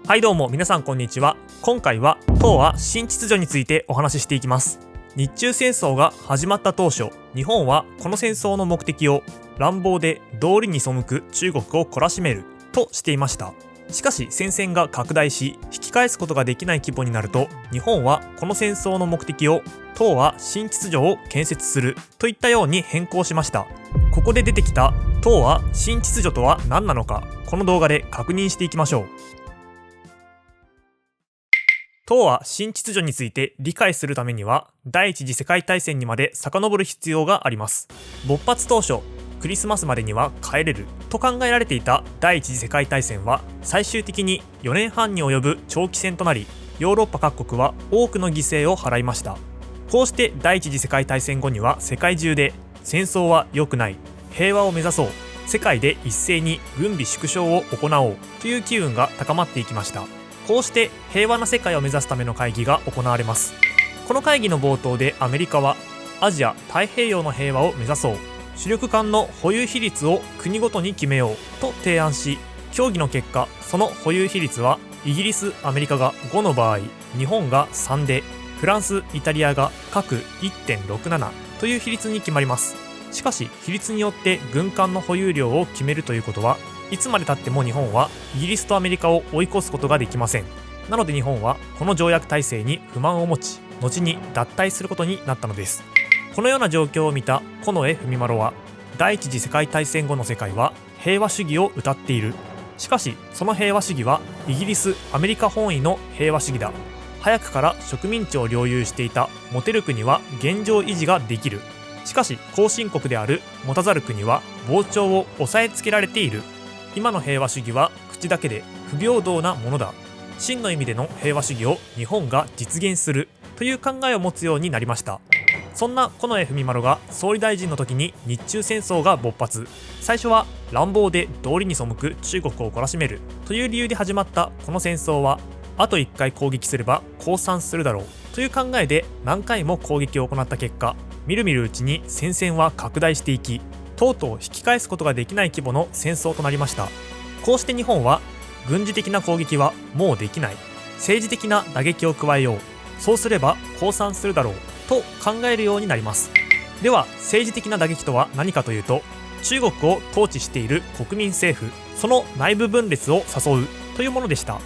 はいどうも皆さんこんにちは。今回は東亜新秩序についてお話ししていきます。日中戦争が始まった当初、日本はこの戦争の目的を乱暴で道理に背く中国を懲らしめるとしていました。しかし戦線が拡大し引き返すことができない規模になると、日本はこの戦争の目的を東亜新秩序を建設するといったように変更しました。ここで出てきた東亜新秩序とは何なのか、この動画で確認していきましょう。東亜新秩序について理解するためには、第一次世界大戦にまで遡る必要があります。勃発当初、クリスマスまでには帰れると考えられていた第一次世界大戦は、最終的に4年半に及ぶ長期戦となり、ヨーロッパ各国は多くの犠牲を払いました。こうして第一次世界大戦後には世界中で、戦争は良くない、平和を目指そう、世界で一斉に軍備縮小を行おうという機運が高まっていきました。こうして平和な世界を目指すための会議が行われます。この会議の冒頭でアメリカは、アジア太平洋の平和を目指そう、主力艦の保有比率を国ごとに決めようと提案し、協議の結果、その保有比率はイギリス、アメリカが5の場合、日本が3で、フランス、イタリアが各 1.67 という比率に決まります。しかし比率によって軍艦の保有量を決めるということは、いつまでたっても日本はイギリスとアメリカを追い越すことができません。なので日本はこの条約体制に不満を持ち、後に脱退することになったのです。このような状況を見た近衛文麿は、第一次世界大戦後の世界は平和主義を謳っている。しかしその平和主義はイギリス、アメリカ本位の平和主義だ。早くから植民地を領有していた持てる国は現状維持ができる。しかし後進国である持たざる国は膨張を抑えつけられている。今の平和主義は口だけで不平等なものだ。真の意味での平和主義を日本が実現するという考えを持つようになりました。そんな近衛文麿が総理大臣の時に日中戦争が勃発。最初は乱暴で道理に背く中国を懲らしめるという理由で始まったこの戦争は、あと1回攻撃すれば降参するだろうという考えで何回も攻撃を行った結果、みるみるうちに戦線は拡大していき、とうとう引き返すことができない規模の戦争となりました。こうして日本は、軍事的な攻撃はもうできない、政治的な打撃を加えよう、そうすれば降参するだろうと考えるようになります。では政治的な打撃とは何かというと、中国を統治している国民政府、その内部分裂を誘うというものでした。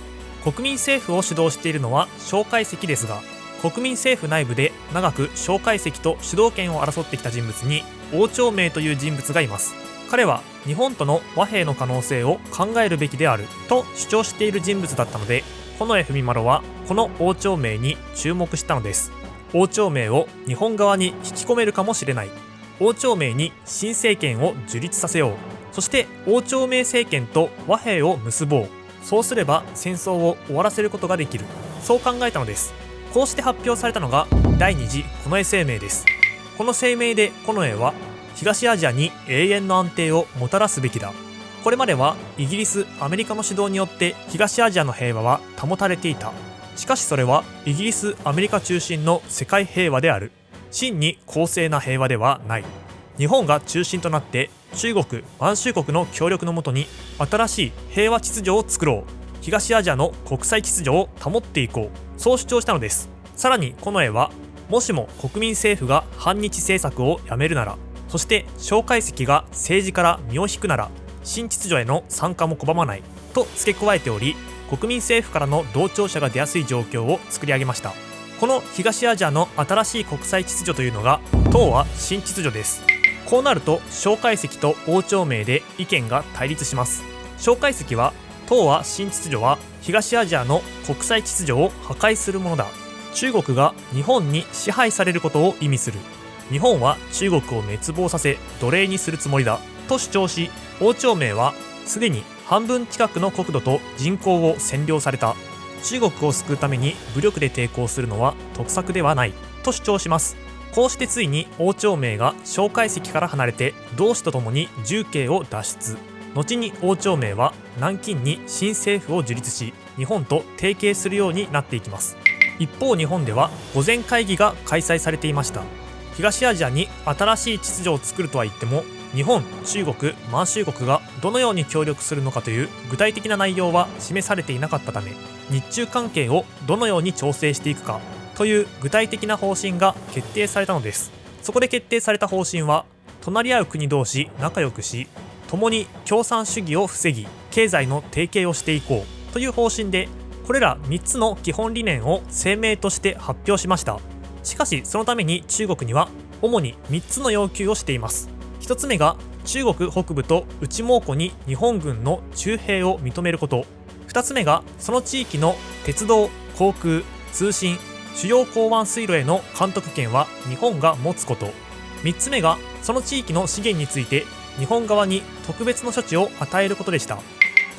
国民政府を主導しているのは蒋介石ですが、国民政府内部で長く蒋介石と主導権を争ってきた人物に汪兆銘という人物がいます。彼は日本との和平の可能性を考えるべきであると主張している人物だったので、近衛文麿はこの汪兆銘に注目したのです。汪兆銘を日本側に引き込めるかもしれない。汪兆銘に新政権を樹立させよう。そして汪兆銘政権と和平を結ぼう。そうすれば戦争を終わらせることができる。そう考えたのです。こうして発表されたのが第二次近衛声明です。この声明で近衛は、東アジアに永遠の安定をもたらすべきだ。これまではイギリス、アメリカの主導によって東アジアの平和は保たれていた。しかしそれはイギリス、アメリカ中心の世界平和である。真に公正な平和ではない。日本が中心となって中国、満州国の協力のもとに新しい平和秩序を作ろう。東アジアの国際秩序を保っていこう。そう主張したのです。さらに近衛は、もしも国民政府が反日政策をやめるなら、そして蒋介石が政治から身を引くなら、新秩序への参加も拒まないと付け加えており、国民政府からの同調者が出やすい状況を作り上げました。この東アジアの新しい国際秩序というのが東亜新秩序です。こうなると蒋介石と汪兆銘で意見が対立します。蒋介石は、東亜新秩序は東アジアの国際秩序を破壊するものだ。中国が日本に支配されることを意味する。日本は中国を滅亡させ奴隷にするつもりだと主張し、汪兆銘はすでに半分近くの国土と人口を占領された。中国を救うために武力で抵抗するのは得策ではないと主張します。こうしてついに汪兆銘が蒋介石から離れて同志と共に重慶を脱出。後に汪兆銘は南京に新政府を樹立し、日本と提携するようになっていきます。一方日本では御前会議が開催されていました。東アジアに新しい秩序を作るとは言っても、日本、中国、満州国がどのように協力するのかという具体的な内容は示されていなかったため、日中関係をどのように調整していくかという具体的な方針が決定されたのです。そこで決定された方針は、隣り合う国同士仲良くし、共に共産主義を防ぎ、経済の提携をしていこうという方針で、これら3つの基本理念を声明として発表しました。しかしそのために中国には主に3つの要求をしています。1つ目が中国北部と内蒙古に日本軍の駐兵を認めること。2つ目がその地域の鉄道、航空、通信、主要港湾水路への監督権は日本が持つこと。3つ目がその地域の資源について日本側に特別の処置を与えることでした。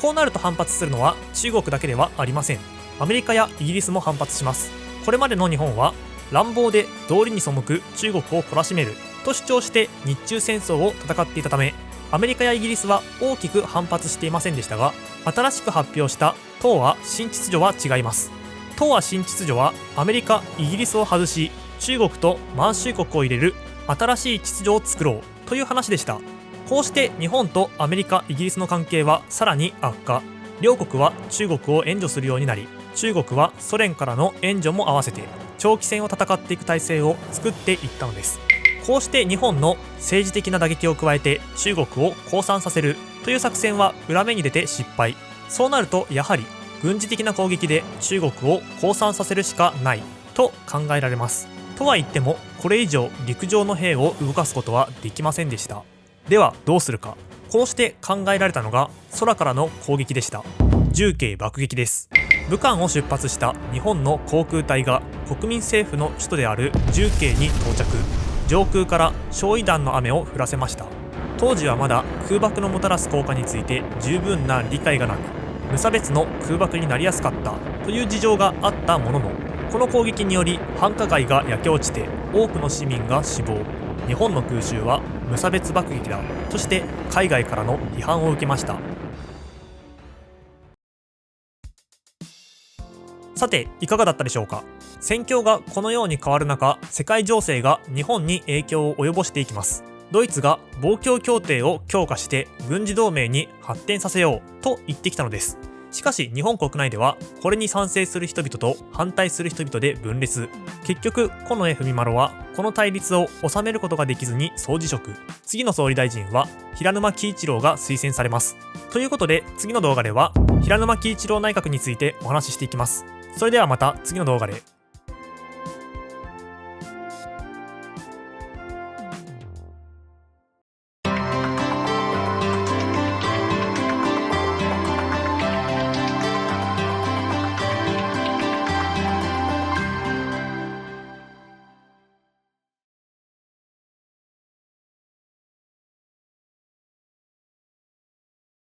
こうなると反発するのは中国だけではありません。アメリカやイギリスも反発します。これまでの日本は乱暴で道理に背く中国を懲らしめると主張して日中戦争を戦っていたため、アメリカやイギリスは大きく反発していませんでしたが、新しく発表した東亜新秩序は違います。東亜新秩序はアメリカ、イギリスを外し、中国と満州国を入れる新しい秩序を作ろうという話でした。こうして日本とアメリカ、イギリスの関係はさらに悪化。両国は中国を援助するようになり、中国はソ連からの援助も合わせて長期戦を戦っていく体制を作っていったのです。こうして日本の政治的な打撃を加えて中国を降参させるという作戦は裏目に出て失敗。そうなるとやはり軍事的な攻撃で中国を降参させるしかないと考えられます。とは言ってもこれ以上陸上の兵を動かすことはできませんでした。ではどうするか。こうして考えられたのが空からの攻撃でした。重慶爆撃です。武漢を出発した日本の航空隊が国民政府の首都である重慶に到着。上空から焼夷弾の雨を降らせました。当時はまだ空爆のもたらす効果について十分な理解がなく、無差別の空爆になりやすかったという事情があったものの、この攻撃により繁華街が焼け落ちて多くの市民が死亡。日本の空襲は無差別爆撃だとして海外からの批判を受けました。さていかがだったでしょうか。戦況がこのように変わる中、世界情勢が日本に影響を及ぼしていきます。ドイツが防共協定を強化して軍事同盟に発展させようと言ってきたのです。しかし日本国内ではこれに賛成する人々と反対する人々で分裂。結局近衛文麿はこの対立を収めることができずに総辞職。次の総理大臣は平沼喜一郎が推薦されます。ということで次の動画では平沼喜一郎内閣についてお話ししていきます。それではまた次の動画で。